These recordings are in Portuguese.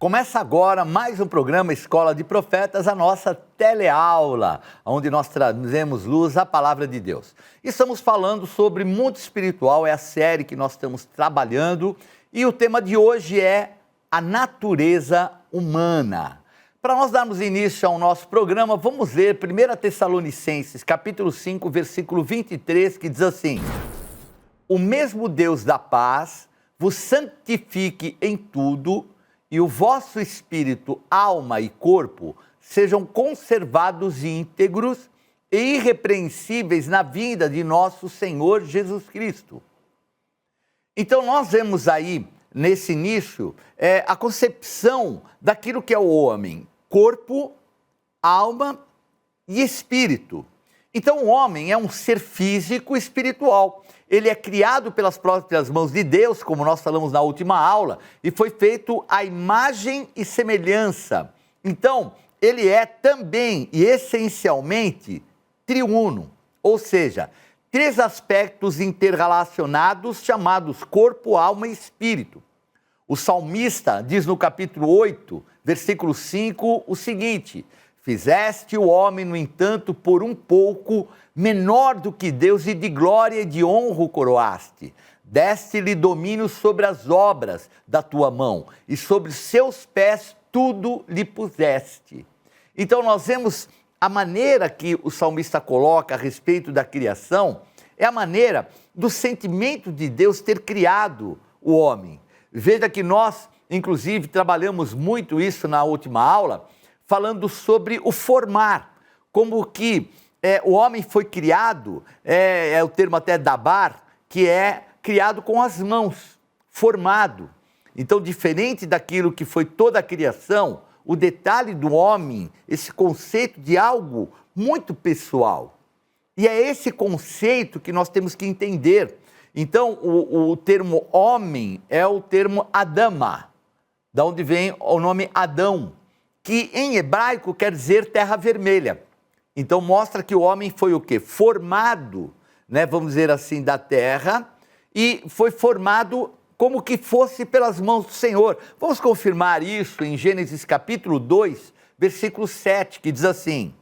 Começa agora mais um programa Escola de Profetas, a nossa teleaula, onde nós trazemos luz à palavra de Deus. Estamos falando sobre mundo espiritual, é a série que nós estamos trabalhando, e o tema de hoje é a natureza humana. Para nós darmos início ao nosso programa, vamos ler 1 Tessalonicenses, capítulo 5, versículo 23, que diz assim: O mesmo Deus da paz vos santifique em tudo, e o vosso espírito, alma e corpo sejam conservados íntegros e irrepreensíveis na vinda de nosso Senhor Jesus Cristo. Então nós vemos aí, nesse início, a concepção daquilo que é o homem: corpo, alma e espírito. Então o homem é um ser físico e espiritual. Ele é criado pelas próprias mãos de Deus, como nós falamos na última aula, e foi feito à imagem e semelhança. Então, ele é também e essencialmente triuno, ou seja, três aspectos interrelacionados chamados corpo, alma e espírito. O salmista diz no capítulo 8, versículo 5, o seguinte: Fizeste o homem, no entanto, por um pouco menor do que Deus, e de glória e de honra o coroaste. Deste-lhe domínio sobre as obras da tua mão, e sobre seus pés tudo lhe puseste. Então nós vemos a maneira que o salmista coloca a respeito da criação, é a maneira do sentimento de Deus ter criado o homem. Veja que nós, inclusive, trabalhamos muito isso na última aula, falando sobre o formar, como que o homem foi criado, é o termo até dabar, que é criado com as mãos, formado. Então, diferente daquilo que foi toda a criação, o detalhe do homem, esse conceito de algo muito pessoal. E é esse conceito que nós temos que entender. Então, o termo homem é o termo Adama, da onde vem o nome Adão, que em hebraico quer dizer terra vermelha. Então mostra que o homem foi o quê? Formado, vamos dizer assim, da terra, e foi formado como que fosse pelas mãos do Senhor. Vamos confirmar isso em Gênesis capítulo 2, versículo 7, que diz assim: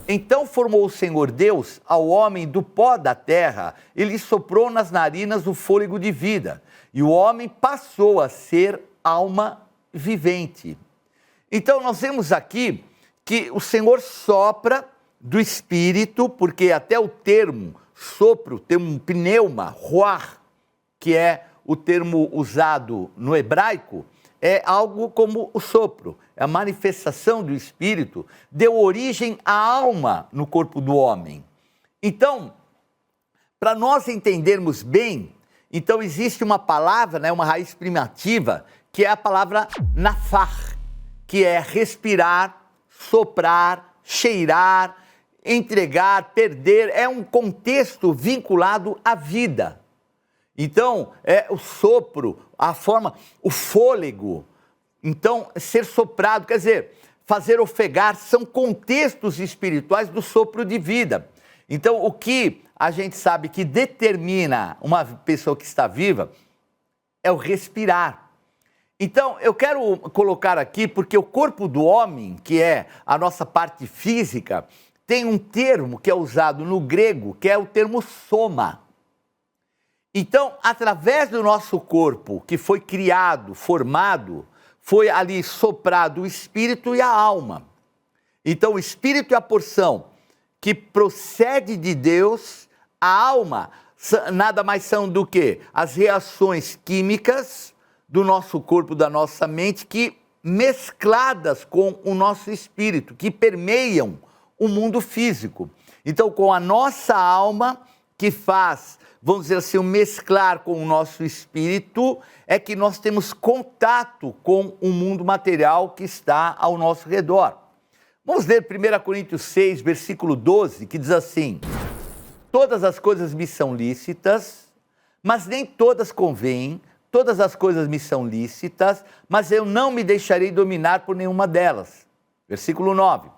Então formou o Senhor Deus ao homem do pó da terra, e lhe soprou nas narinas o fôlego de vida, e o homem passou a ser alma vivente. Então nós vemos aqui que o Senhor sopra do Espírito, porque até o termo sopro, o termo pneuma, ruach, que é o termo usado no hebraico, é algo como o sopro, é a manifestação do Espírito, deu origem à alma no corpo do homem. Então, para nós entendermos bem, então existe uma palavra, uma raiz primativa, que é a palavra nafach, que é respirar, soprar, cheirar, entregar, perder, é um contexto vinculado à vida. Então, é o sopro, a forma, o fôlego, então, ser soprado, quer dizer, fazer ofegar, são contextos espirituais do sopro de vida. Então, o que a gente sabe que determina uma pessoa que está viva é o respirar. Então, eu quero colocar aqui, porque o corpo do homem, que é a nossa parte física, tem um termo que é usado no grego, que é o termo soma. Então, através do nosso corpo, que foi criado, formado, foi ali soprado o espírito e a alma. Então, o espírito é a porção que procede de Deus, a alma nada mais são do que as reações químicas do nosso corpo, da nossa mente, que mescladas com o nosso espírito, que permeiam o mundo físico. Então, com a nossa alma, que faz, vamos dizer assim, o mesclar com o nosso espírito, é que nós temos contato com o mundo material que está ao nosso redor. Vamos ler 1 Coríntios 6, versículo 12, que diz assim: Todas as coisas me são lícitas, mas nem todas convêm. Todas as coisas me são lícitas, mas eu não me deixarei dominar por nenhuma delas. Versículo 9.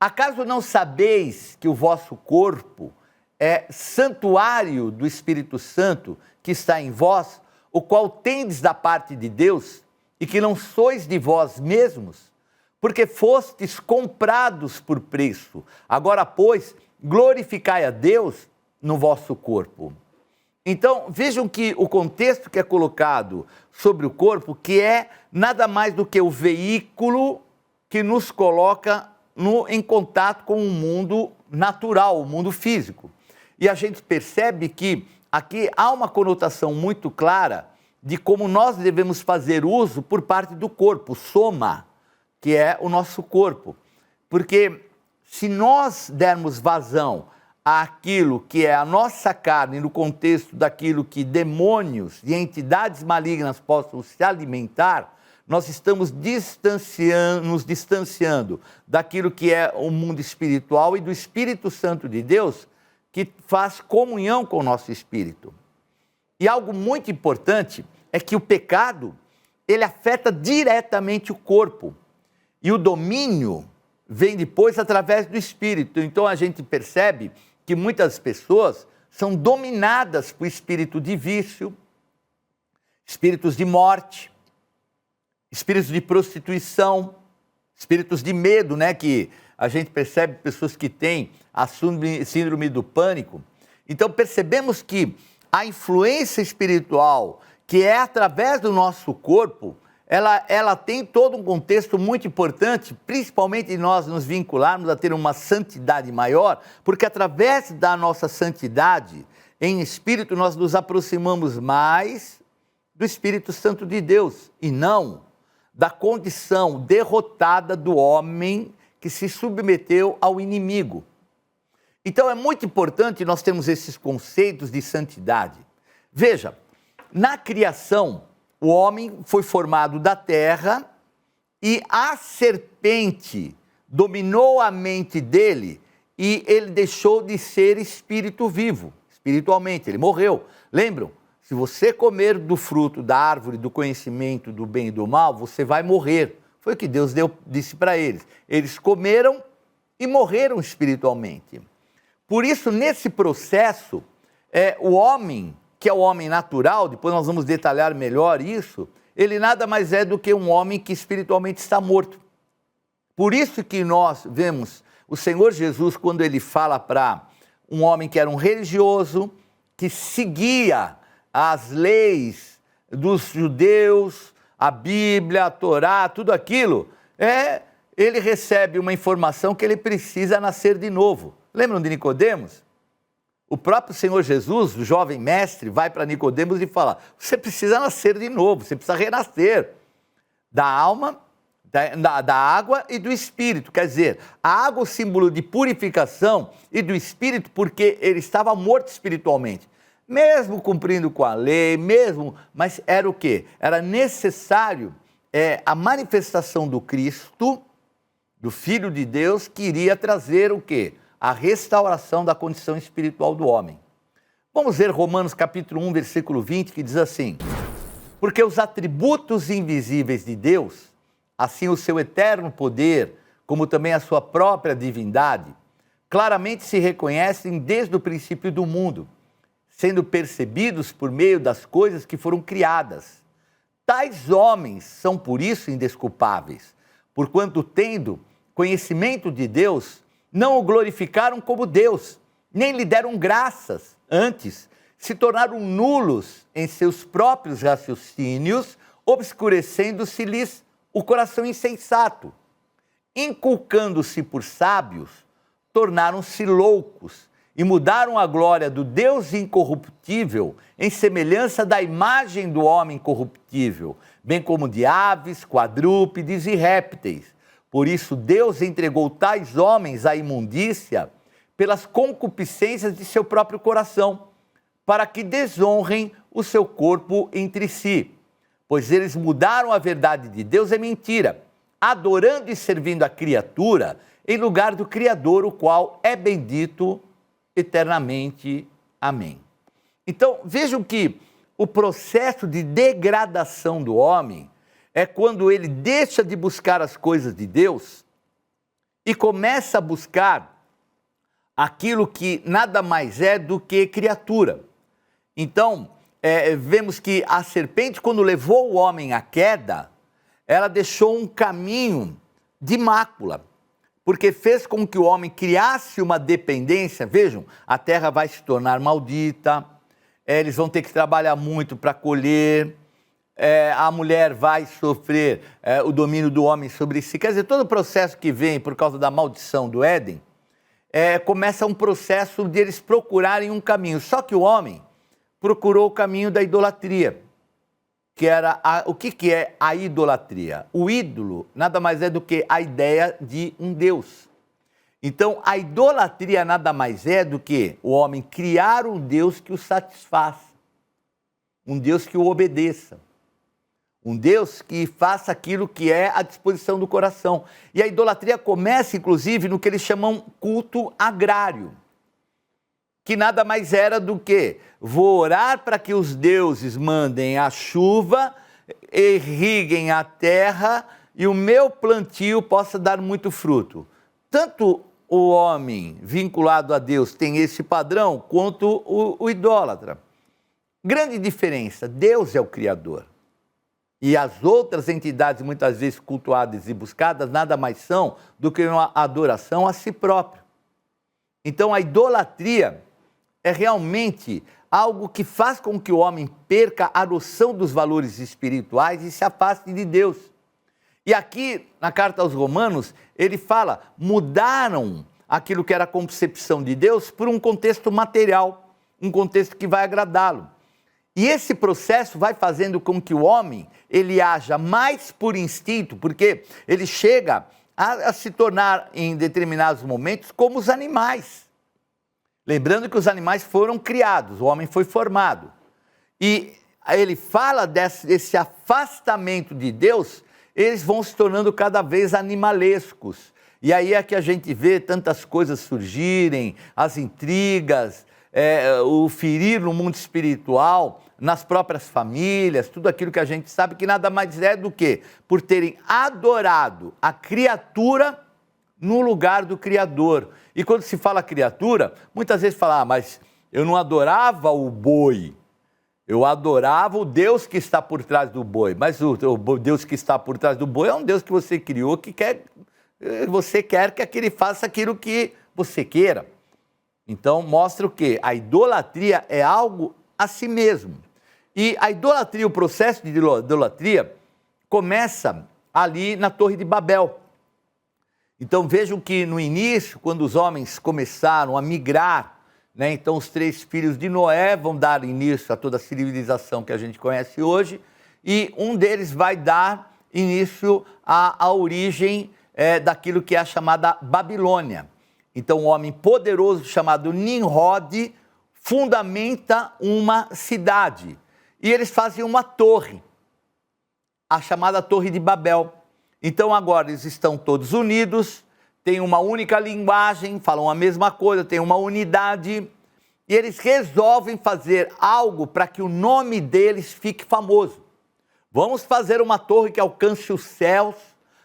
Acaso não sabeis que o vosso corpo é santuário do Espírito Santo que está em vós, o qual tendes da parte de Deus, e que não sois de vós mesmos, porque fostes comprados por preço. Agora, pois, glorificai a Deus no vosso corpo. Então, vejam que o contexto que é colocado sobre o corpo, que é nada mais do que o veículo que nos coloca em contato com o mundo natural, o mundo físico. E a gente percebe que aqui há uma conotação muito clara de como nós devemos fazer uso por parte do corpo, soma, que é o nosso corpo. Porque se nós dermos vazão àquilo que é a nossa carne, no contexto daquilo que demônios e entidades malignas possam se alimentar, nós estamos nos distanciando daquilo que é o mundo espiritual e do Espírito Santo de Deus, que faz comunhão com o nosso espírito. E algo muito importante é que o pecado, ele afeta diretamente o corpo. E o domínio vem depois através do espírito. Então a gente percebe que muitas pessoas são dominadas por espírito de vício, espíritos de morte, espíritos de prostituição, espíritos de medo, né? Que a gente percebe pessoas que têm a síndrome do pânico. Então percebemos que a influência espiritual, que é através do nosso corpo, ela tem todo um contexto muito importante, principalmente nós nos vincularmos a ter uma santidade maior, porque através da nossa santidade, em espírito, nós nos aproximamos mais do Espírito Santo de Deus, e não da condição derrotada do homem que se submeteu ao inimigo. Então é muito importante nós termos esses conceitos de santidade. Veja, na criação, o homem foi formado da terra e a serpente dominou a mente dele e ele deixou de ser espírito vivo, espiritualmente, ele morreu. Lembram? Se você comer do fruto da árvore do conhecimento do bem e do mal, você vai morrer. Foi o que Deus disse para eles. Eles comeram e morreram espiritualmente. Por isso, nesse processo, o homem, que é o homem natural, depois nós vamos detalhar melhor isso, ele nada mais é do que um homem que espiritualmente está morto. Por isso que nós vemos o Senhor Jesus, quando ele fala para um homem que era um religioso, que seguia as leis dos judeus, a Bíblia, a Torá, tudo aquilo, ele recebe uma informação que ele precisa nascer de novo. Lembram de Nicodemos? O próprio Senhor Jesus, o jovem mestre, vai para Nicodemos e fala: você precisa nascer de novo, você precisa renascer da alma, da água e do espírito. Quer dizer, a água é o símbolo de purificação e do espírito, porque ele estava morto espiritualmente. Mesmo cumprindo com a lei, mas era o quê? Era necessário a manifestação do Cristo, do Filho de Deus, que iria trazer o quê? A restauração da condição espiritual do homem. Vamos ver Romanos capítulo 1, versículo 20, que diz assim: porque os atributos invisíveis de Deus, assim o seu eterno poder, como também a sua própria divindade, claramente se reconhecem desde o princípio do mundo, sendo percebidos por meio das coisas que foram criadas. Tais homens são por isso indesculpáveis, porquanto tendo conhecimento de Deus, não o glorificaram como Deus, nem lhe deram graças. Antes, se tornaram nulos em seus próprios raciocínios, obscurecendo-se-lhes o coração insensato. Inculcando-se por sábios, tornaram-se loucos e mudaram a glória do Deus incorruptível em semelhança da imagem do homem corruptível, bem como de aves, quadrúpedes e répteis. Por isso Deus entregou tais homens à imundícia pelas concupiscências de seu próprio coração, para que desonrem o seu corpo entre si. Pois eles mudaram a verdade de Deus em mentira, adorando e servindo a criatura em lugar do Criador, o qual é bendito eternamente. Amém. Então, vejam que o processo de degradação do homem é quando ele deixa de buscar as coisas de Deus e começa a buscar aquilo que nada mais é do que criatura. Então, vemos que a serpente, quando levou o homem à queda, ela deixou um caminho de mácula, porque fez com que o homem criasse uma dependência. Vejam, a terra vai se tornar maldita, eles vão ter que trabalhar muito para colher, a mulher vai sofrer o domínio do homem sobre si. Quer dizer, todo o processo que vem por causa da maldição do Éden, começa um processo de eles procurarem um caminho. Só que o homem procurou o caminho da idolatria, que era o que é a idolatria? O ídolo nada mais é do que a ideia de um Deus. Então, a idolatria nada mais é do que o homem criar um Deus que o satisfaça, um Deus que o obedeça, um Deus que faça aquilo que é a disposição do coração. E a idolatria começa, inclusive, no que eles chamam culto agrário, que nada mais era do que vou orar para que os deuses mandem a chuva, irriguem a terra e o meu plantio possa dar muito fruto. Tanto o homem vinculado a Deus tem esse padrão, quanto o idólatra. Grande diferença, Deus é o Criador. E as outras entidades, muitas vezes cultuadas e buscadas, nada mais são do que uma adoração a si próprio. Então a idolatria é realmente algo que faz com que o homem perca a noção dos valores espirituais e se afaste de Deus. E aqui, na carta aos Romanos, ele fala, mudaram aquilo que era a concepção de Deus por um contexto material, um contexto que vai agradá-lo. E esse processo vai fazendo com que o homem, ele haja mais por instinto, porque ele chega a se tornar, em determinados momentos, como os animais. Lembrando que os animais foram criados, o homem foi formado. E ele fala desse afastamento de Deus, eles vão se tornando cada vez animalescos. E aí é que a gente vê tantas coisas surgirem, as intrigas, o ferir no mundo espiritual, nas próprias famílias, tudo aquilo que a gente sabe que nada mais é do que por terem adorado a criatura no lugar do Criador. E quando se fala criatura, muitas vezes fala, mas eu não adorava o boi, eu adorava o Deus que está por trás do boi. Mas o Deus que está por trás do boi é um Deus que você criou, que você quer que ele faça aquilo que você queira. Então mostra o quê? A idolatria é algo a si mesmo. E a idolatria, o processo de idolatria, começa ali na Torre de Babel. Então vejam que no início, quando os homens começaram a migrar, né, então os 3 filhos de Noé vão dar início a toda a civilização que a gente conhece hoje, e um deles vai dar início à origem daquilo que é a chamada Babilônia. Então um homem poderoso chamado Nimrod fundamenta uma cidade, e eles fazem uma torre, a chamada Torre de Babel. Então agora eles estão todos unidos, têm uma única linguagem, falam a mesma coisa, têm uma unidade, e eles resolvem fazer algo para que o nome deles fique famoso. Vamos fazer uma torre que alcance os céus,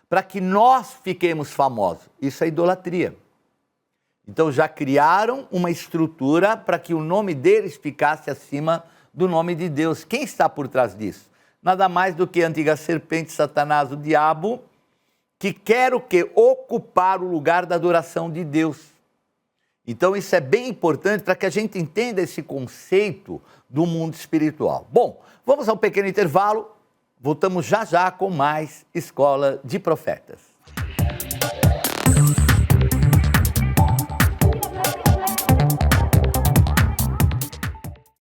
para que nós fiquemos famosos. Isso é idolatria. Então já criaram uma estrutura para que o nome deles ficasse acima do nome de Deus. Quem está por trás disso? Nada mais do que a antiga serpente, Satanás, o diabo, que quer o quê? Ocupar o lugar da adoração de Deus. Então isso é bem importante para que a gente entenda esse conceito do mundo espiritual. Bom, vamos a um pequeno intervalo, voltamos já já com mais Escola de Profetas.